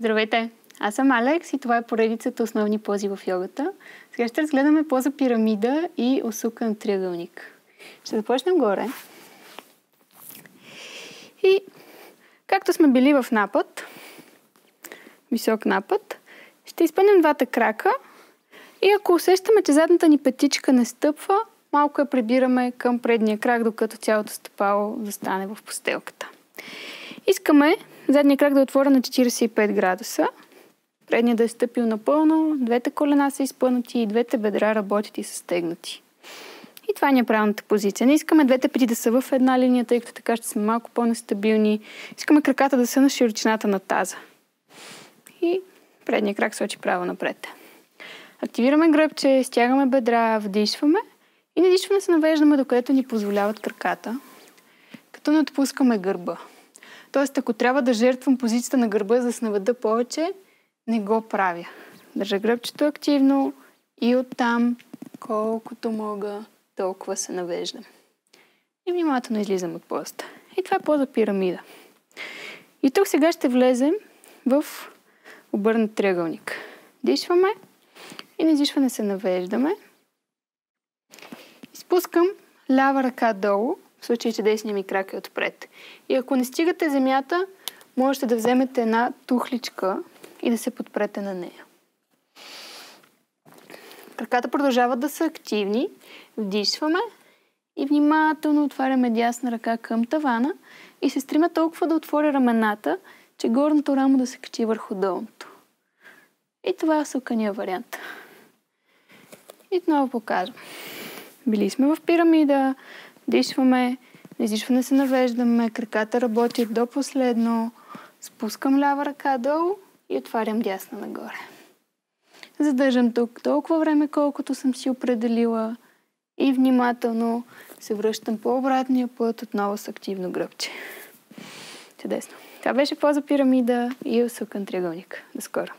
Здравейте! Аз съм Алекс и това е поредицата основни пози в йогата. Сега ще разгледаме поза пирамида и усукан триъгълник. Ще започнем горе. И както сме били в напът, висок напът, ще изпънем двата крака и ако усещаме, че задната ни петичка не стъпва, малко я прибираме към предния крак, докато цялото стъпало застане в постелката. Искаме задния крак да отворя на 45 градуса, предния да е стъпил напълно, двете колена са изпънати и двете бедра работят и са стегнати. И това ни е правилната позиция. Не искаме двете пети да са в една линия, тъй като така ще сме малко по-нестабилни. Искаме краката да са на широчината на таза. И предния крак сочи право напред. Активираме гръбче, стягаме бедра, вдишваме и надишване се навеждаме, докъдето ни позволяват краката, като не отпускаме гърба. Тоест, ако трябва да жертвам позицията на гърба, за да се наведа повече, не го правя. Държа гръбчето активно и оттам, колкото мога, толкова се навеждам. И внимателно излизам от позата. И това е поза пирамида. И тук сега ще влезем в обърнат триъгълник. Дишваме и на издишване се навеждаме. Изпускам лява ръка долу, в случай, че десния ми крак е отпред. И ако не стигате земята, можете да вземете една тухличка и да се подпрете на нея. Краката продължават да са активни. Вдишваме и внимателно отваряме дясна ръка към тавана и се стремя толкова да отворя рамената, че горното рамо да се качи върху долното. И това е усукания вариант. И отново показвам. Били сме в пирамида, дишваме, на издишване се навеждаме, краката работят до последно, спускам лява ръка долу и отварям дясна нагоре. Задържам тук толкова време, колкото съм си определила и внимателно се връщам по обратния път, отново с активно гръбче. Чудесно! Това беше поза пирамида и усукан триъгълник. До скоро!